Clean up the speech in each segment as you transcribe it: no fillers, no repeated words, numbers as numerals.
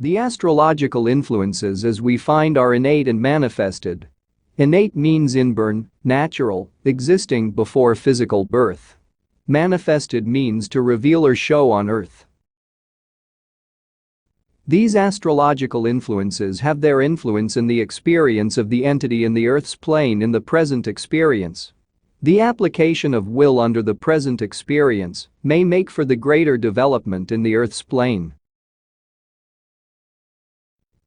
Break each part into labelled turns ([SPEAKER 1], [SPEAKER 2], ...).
[SPEAKER 1] The astrological influences as we find are innate and manifested. Innate means inborn, natural, existing before physical birth. Manifested means to reveal or show on earth. These astrological influences have their influence in the experience of the entity in the Earth's plane in the present experience. The application of will under the present experience may make for the greater development in the Earth's plane.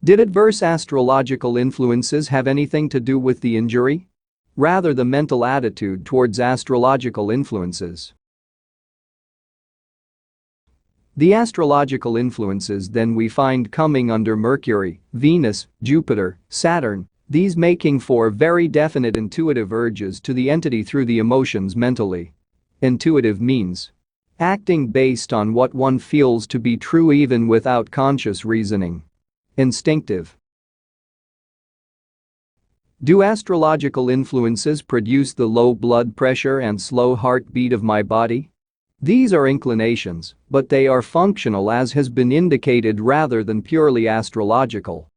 [SPEAKER 1] Did adverse astrological influences have anything to do with the injury? Rather, the mental attitude towards astrological influences. The astrological influences then we find coming under Mercury, Venus, Jupiter, Saturn, these making for very definite intuitive urges to the entity through the emotions mentally. Intuitive means acting based on what one feels to be true even without conscious reasoning. Instinctive. Do astrological influences produce the low blood pressure and slow heartbeat of my body? These are inclinations, but they are functional as has been indicated rather than purely astrological.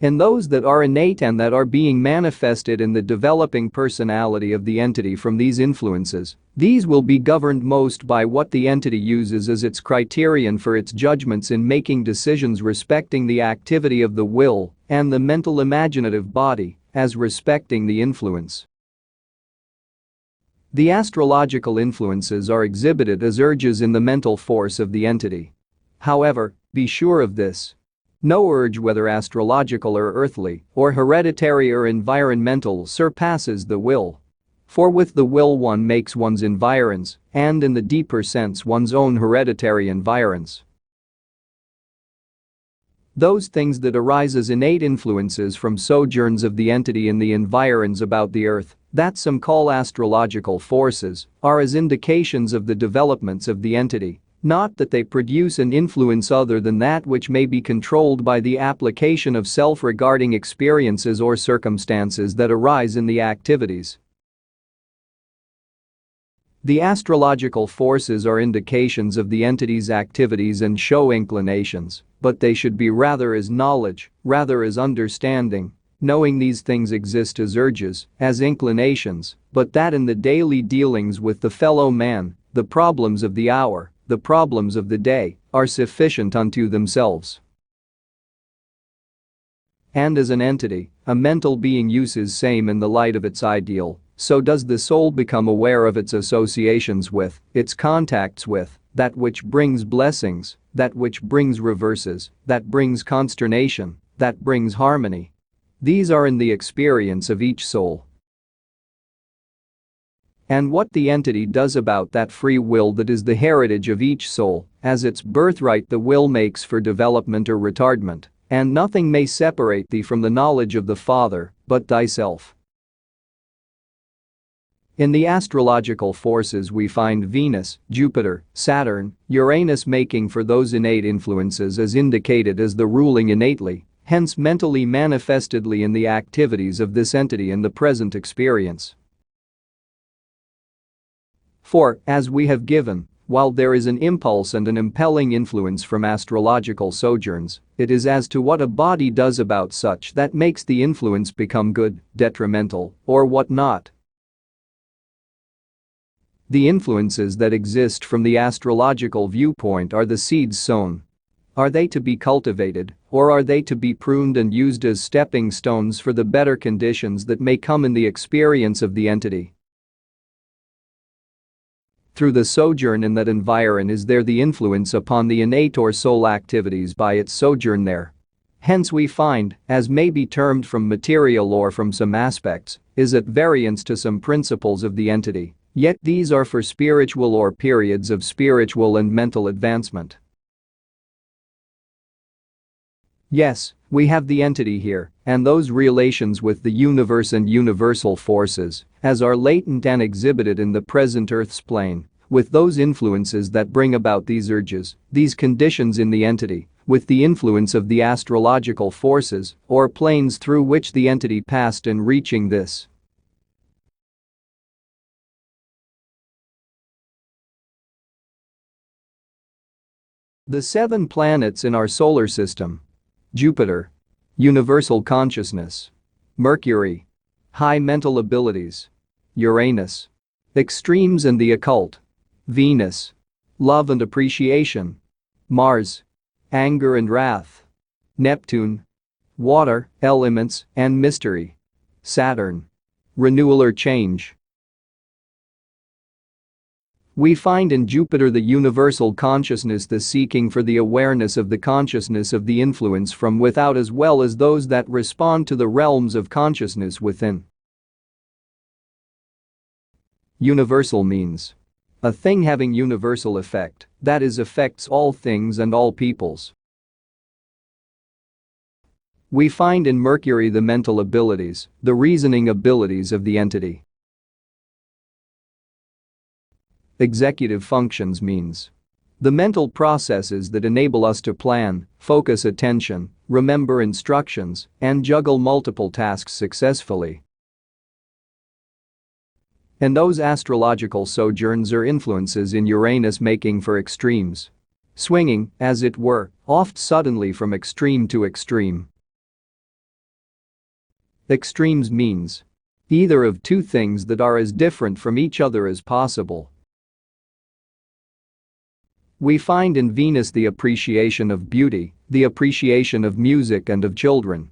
[SPEAKER 1] And those that are innate and that are being manifested in the developing personality of the entity from these influences, these will be governed most by what the entity uses as its criterion for its judgments in making decisions respecting the activity of the will and the mental imaginative body as respecting the influence. The astrological influences are exhibited as urges in the mental force of the entity. However, be sure of this. No urge, whether astrological or earthly, or hereditary or environmental, surpasses the will. For with the will one makes one's environs, and in the deeper sense one's own hereditary environs. Those things that arise as innate influences from sojourns of the entity in the environs about the earth, that some call astrological forces, are as indications of the developments of the entity, not that they produce an influence other than that which may be controlled by the application of self-regarding experiences or circumstances that arise in the activities. The astrological forces are indications of the entity's activities and show inclinations, but they should be rather as knowledge, rather as understanding, knowing these things exist as urges, as inclinations, but that in the daily dealings with the fellow man, the problems of the hour, the problems of the day, are sufficient unto themselves. And as an entity, a mental being uses same in the light of its ideal, so does the soul become aware of its associations with, its contacts with, that which brings blessings, that which brings reverses, that brings consternation, that brings harmony. These are in the experience of each soul. And what the entity does about that free will that is the heritage of each soul, as its birthright the will makes for development or retardment, and nothing may separate thee from the knowledge of the Father, but thyself. In the astrological forces we find Venus, Jupiter, Saturn, Uranus making for those innate influences as indicated as the ruling innately, hence mentally manifestedly in the activities of this entity in the present experience. For, as we have given, while there is an impulse and an impelling influence from astrological sojourns, it is as to what a body does about such that makes the influence become good, detrimental, or what not. The influences that exist from the astrological viewpoint are the seeds sown. Are they to be cultivated, or are they to be pruned and used as stepping stones for the better conditions that may come in the experience of the entity? Through the sojourn in that environ is there the influence upon the innate or soul activities by its sojourn there. Hence we find, as may be termed from material or from some aspects, is at variance to some principles of the entity, yet these are for spiritual or periods of spiritual and mental advancement. Yes, we have the entity here, and those relations with the universe and universal forces, as are latent and exhibited in the present Earth's plane, with those influences that bring about these urges, these conditions in the entity, with the influence of the astrological forces, or planes through which the entity passed in reaching this. The 7 planets in our solar system: Jupiter, universal consciousness; Mercury, high mental abilities; Uranus, extremes and the occult; Venus, love and appreciation; Mars, anger and wrath; Neptune, water, elements and mystery; Saturn, renewal or change. We find in Jupiter the universal consciousness, the seeking for the awareness of the consciousness of the influence from without as well as those that respond to the realms of consciousness within. Universal means a thing having universal effect, that is, affects all things and all peoples. We find in Mercury the mental abilities, the reasoning abilities of the entity. Executive functions means the mental processes that enable us to plan, focus attention, remember instructions, and juggle multiple tasks successfully. And those astrological sojourns or influences in Uranus making for extremes. Swinging, as it were, oft suddenly from extreme to extreme. Extremes means either of two things that are as different from each other as possible. We find in Venus the appreciation of beauty, the appreciation of music and of children.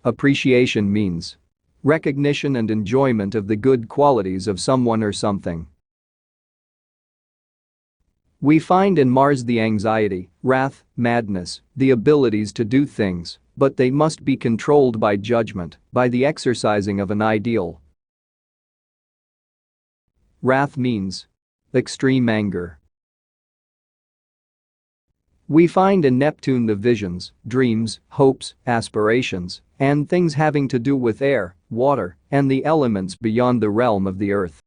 [SPEAKER 1] Appreciation means recognition and enjoyment of the good qualities of someone or something. We find in Mars the anxiety, wrath, madness, the abilities to do things, but they must be controlled by judgment, by the exercising of an ideal. Wrath means extreme anger. We find in Neptune the visions, dreams, hopes, aspirations, and things having to do with air, water, and the elements beyond the realm of the earth.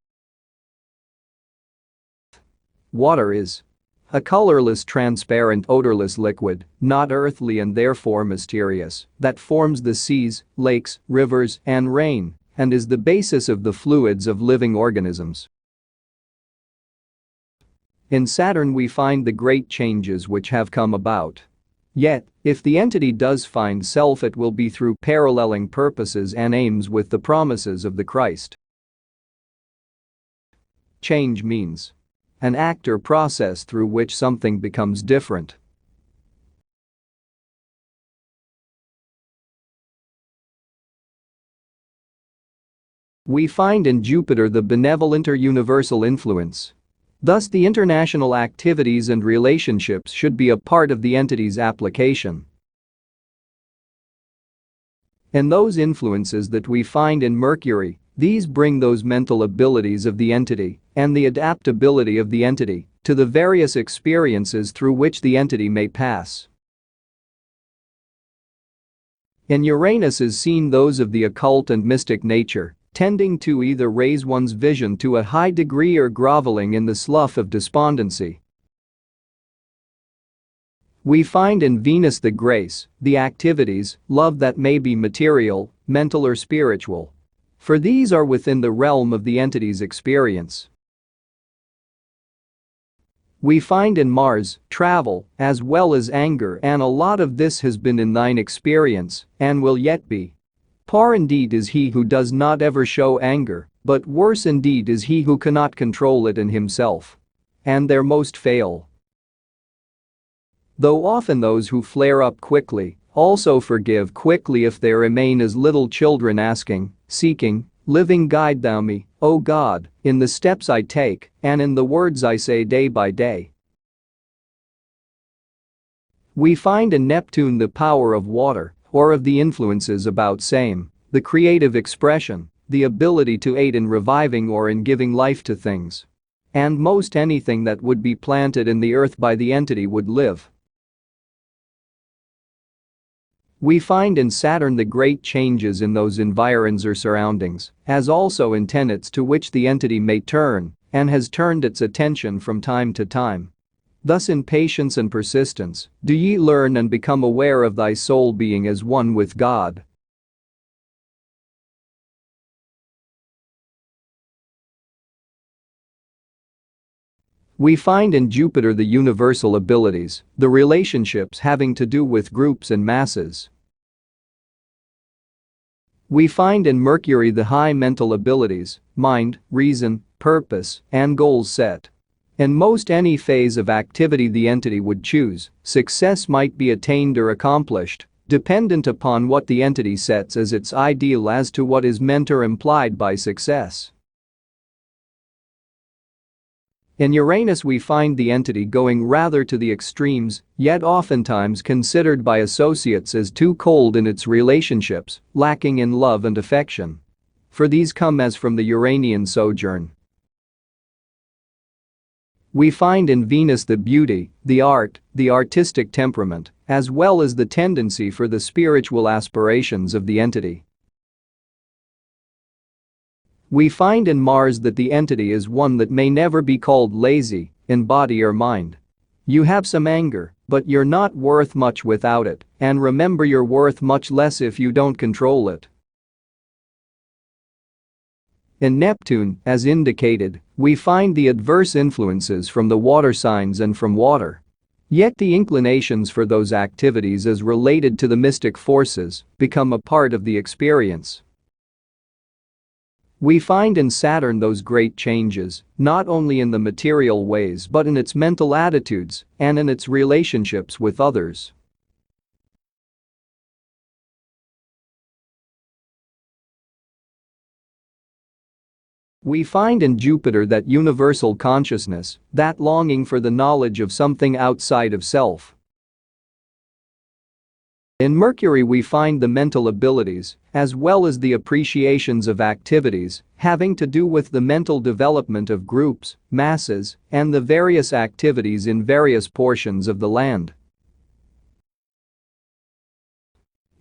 [SPEAKER 1] Water is a colorless, transparent, odorless liquid, not earthly and therefore mysterious, that forms the seas, lakes, rivers, and rain, and is the basis of the fluids of living organisms. In Saturn we find the great changes which have come about. Yet, if the entity does find self, it will be through paralleling purposes and aims with the promises of the Christ. Change means an act or process through which something becomes different. We find in Jupiter the benevolent or universal influence. Thus, the international activities and relationships should be a part of the entity's application. And those influences that we find in Mercury, these bring those mental abilities of the entity and the adaptability of the entity to the various experiences through which the entity may pass. In Uranus is seen those of the occult and mystic nature, tending to either raise one's vision to a high degree or groveling in the slough of despondency. We find in Venus the grace, the activities, love that may be material, mental or spiritual. For these are within the realm of the entity's experience. We find in Mars travel as well as anger, and a lot of this has been in thine experience and will yet be. Poor indeed is he who does not ever show anger, but worse indeed is he who cannot control it in himself. And there most fail. Though often those who flare up quickly also forgive quickly if they remain as little children asking, seeking, living, guide thou me, O God, in the steps I take and in the words I say day by day. We find in Neptune the power of water, or of the influences about same, the creative expression, the ability to aid in reviving or in giving life to things. And most anything that would be planted in the earth by the entity would live. We find in Saturn the great changes in those environs or surroundings, as also in tenets to which the entity may turn, and has turned its attention from time to time. Thus in patience and persistence, do ye learn and become aware of thy soul being as one with God. We find in Jupiter the universal abilities, the relationships having to do with groups and masses. We find in Mercury the high mental abilities, mind, reason, purpose, and goals set. In most any phase of activity the entity would choose, success might be attained or accomplished, dependent upon what the entity sets as its ideal as to what is meant or implied by success. In Uranus we find the entity going rather to the extremes, yet oftentimes considered by associates as too cold in its relationships, lacking in love and affection. For these come as from the Uranian sojourn. We find in Venus the beauty, the art, the artistic temperament, as well as the tendency for the spiritual aspirations of the entity. We find in Mars that the entity is one that may never be called lazy, in body or mind. You have some anger, but you're not worth much without it, and remember you're worth much less if you don't control it. In Neptune, as indicated, we find the adverse influences from the water signs and from water. Yet the inclinations for those activities as related to the mystic forces become a part of the experience. We find in Saturn those great changes, not only in the material ways but in its mental attitudes and in its relationships with others. We find in Jupiter that universal consciousness, that longing for the knowledge of something outside of self. In Mercury we find the mental abilities, as well as the appreciations of activities, having to do with the mental development of groups, masses, and the various activities in various portions of the land.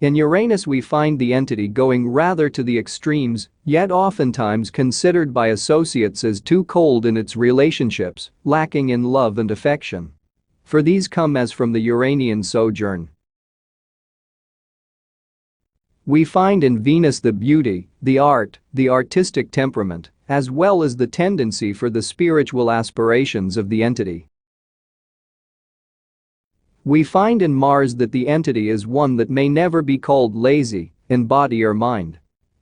[SPEAKER 1] In Uranus we find the entity going rather to the extremes, yet oftentimes considered by associates as too cold in its relationships, lacking in love and affection. For these come as from the Uranian sojourn. We find in Venus the beauty, the art, the artistic temperament, as well as the tendency for the spiritual aspirations of the entity. We find in Mars that the entity is one that may never be called lazy, in body or mind.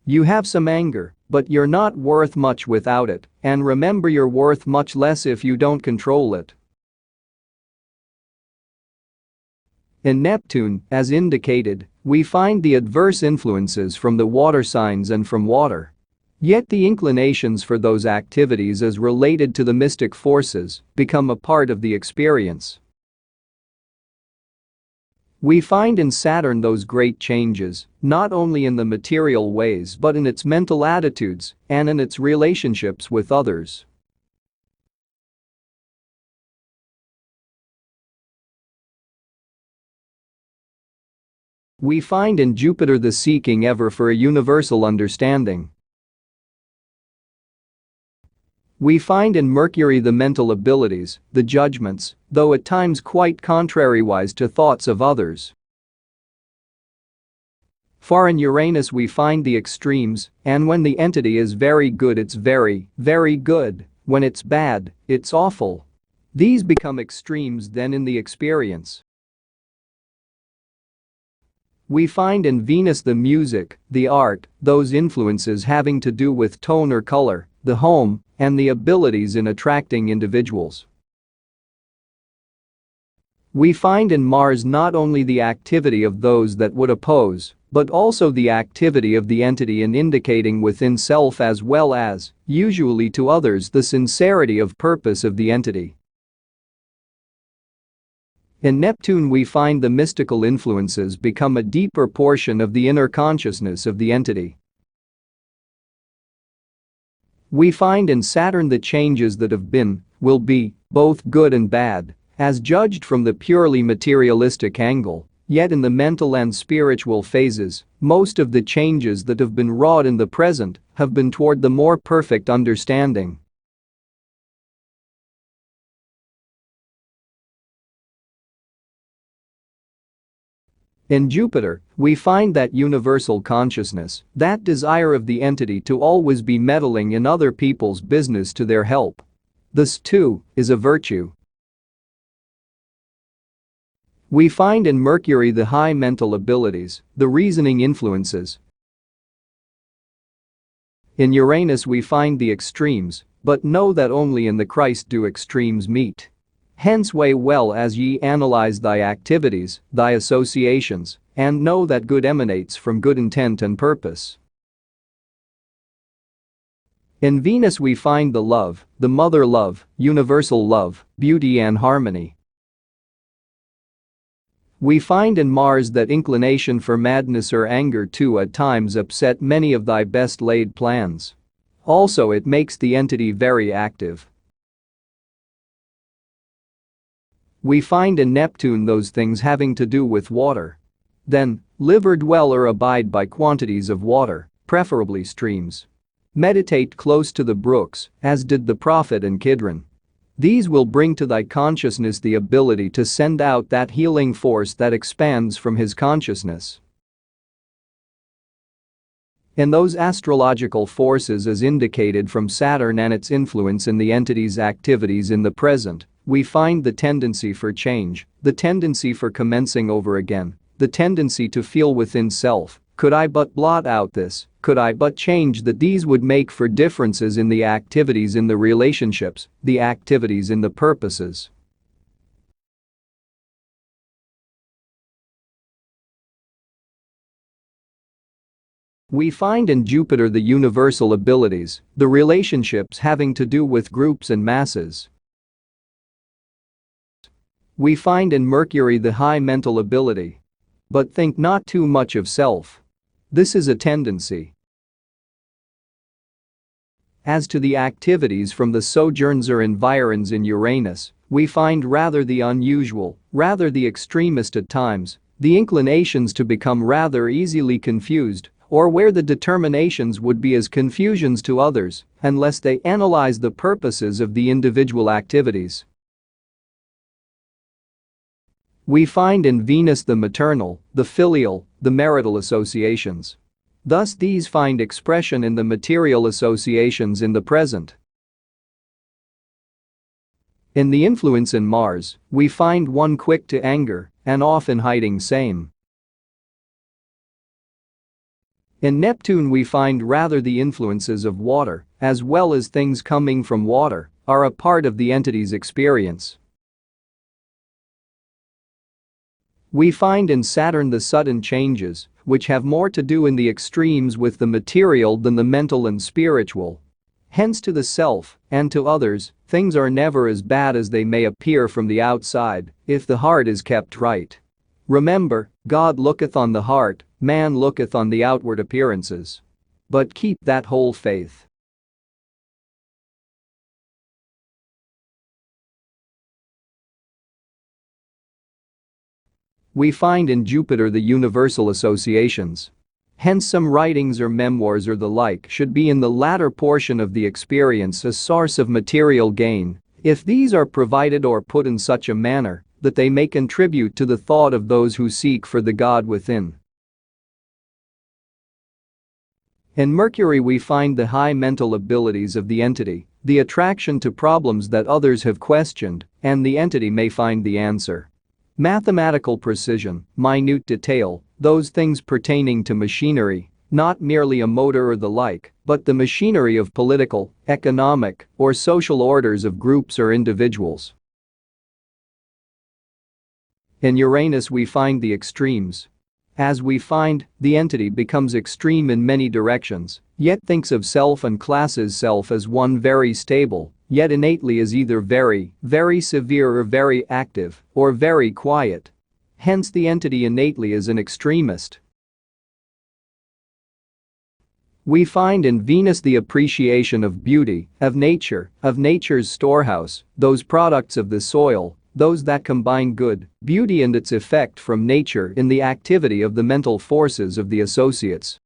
[SPEAKER 1] You have some anger, but you're not worth much without it, and remember you're worth much less if you don't control it. In Neptune, as indicated, we find the adverse influences from the water signs and from water. Yet the inclinations for those activities as related to the mystic forces become a part of the experience. We find in Saturn those great changes, not only in the material ways but in its mental attitudes and in its relationships with others. We find in Jupiter the seeking ever for a universal understanding. We find in Mercury the mental abilities, the judgments, though at times quite contrariwise to thoughts of others. For in Uranus we find the extremes, and when the entity is very good it's very, very good, when it's bad, it's awful. These become extremes then in the experience. We find in Venus the music, the art, those influences having to do with tone or color, the home, and the abilities in attracting individuals. We find in Mars not only the activity of those that would oppose, but also the activity of the entity in indicating within self as well as, usually to others, the sincerity of purpose of the entity. In Neptune we find the mystical influences become a deeper portion of the inner consciousness of the entity. We find in Saturn the changes that have been, will be, both good and bad, as judged from the purely materialistic angle, yet in the mental and spiritual phases, most of the changes that have been wrought in the present have been toward the more perfect understanding. In Jupiter, we find that universal consciousness, that desire of the entity to always be meddling in other people's business to their help. This, too, is a virtue. We find in Mercury the high mental abilities, the reasoning influences. In Uranus we find the extremes, but know that only in the Christ do extremes meet. Hence weigh well as ye analyze thy activities, thy associations, and know that good emanates from good intent and purpose. In Venus we find the love, the mother love, universal love, beauty and harmony. We find in Mars that inclination for madness or anger too at times upset many of thy best laid plans. Also it makes the entity very active. We find in Neptune those things having to do with water. Then, live or dwell or abide by quantities of water, preferably streams. Meditate close to the brooks, as did the prophet in Kidron. These will bring to thy consciousness the ability to send out that healing force that expands from his consciousness. In those astrological forces as indicated from Saturn and its influence in the entity's activities in the present, we find the tendency for change, the tendency for commencing over again, the tendency to feel within self, could I but blot out this, could I but change that, these would make for differences in the activities in the relationships, the activities in the purposes. We find in Jupiter the universal abilities, the relationships having to do with groups and masses. We find in Mercury the high mental ability. But think not too much of self. This is a tendency. As to the activities from the sojourns or environs in Uranus, we find rather the unusual, rather the extremist at times, the inclinations to become rather easily confused, or where the determinations would be as confusions to others, unless they analyze the purposes of the individual activities. We find in Venus the maternal, the filial, the marital associations. Thus these find expression in the material associations in the present. In the influence in Mars, we find one quick to anger and often hiding same. In Neptune we find rather the influences of water, as well as things coming from water, are a part of the entity's experience. We find in Saturn the sudden changes, which have more to do in the extremes with the material than the mental and spiritual. Hence to the self and to others, things are never as bad as they may appear from the outside, if the heart is kept right. Remember, God looketh on the heart, man looketh on the outward appearances. But keep that whole faith. We find in Jupiter the universal associations. Hence some writings or memoirs or the like should be in the latter portion of the experience a source of material gain, if these are provided or put in such a manner that they may contribute to the thought of those who seek for the God within. In Mercury we find the high mental abilities of the entity, the attraction to problems that others have questioned, and the entity may find the answer. Mathematical precision, minute detail, those things pertaining to machinery, not merely a motor or the like, but the machinery of political, economic, or social orders of groups or individuals. In Uranus we find the extremes. As we find, the entity becomes extreme in many directions, yet thinks of self and classes self as one very stable, yet innately is either very, very severe or very active, or very quiet. Hence the entity innately is an extremist. We find in Venus the appreciation of beauty, of nature's storehouse, those products of the soil, those that combine good, beauty and its effect from nature in the activity of the mental forces of the associates.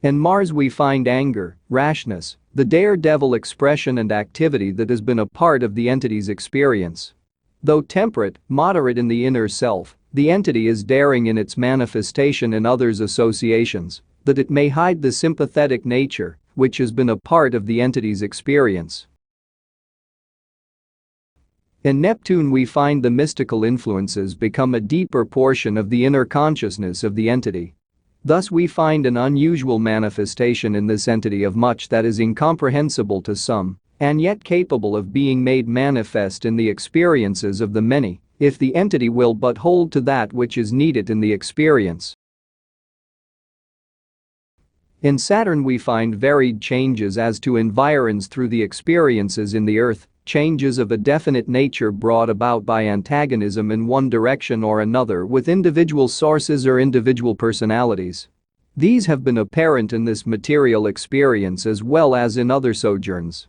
[SPEAKER 1] In Mars we find anger, rashness, the daredevil expression and activity that has been a part of the entity's experience. Though temperate, moderate in the inner self, the entity is daring in its manifestation in others' associations, that it may hide the sympathetic nature, which has been a part of the entity's experience. In Neptune we find the mystical influences become a deeper portion of the inner consciousness of the entity. Thus we find an unusual manifestation in this entity of much that is incomprehensible to some, and yet capable of being made manifest in the experiences of the many, if the entity will but hold to that which is needed in the experience. In Saturn we find varied changes as to environs through the experiences in the Earth, changes of a definite nature brought about by antagonism in one direction or another with individual sources or individual personalities. These have been apparent in this material experience as well as in other sojourns.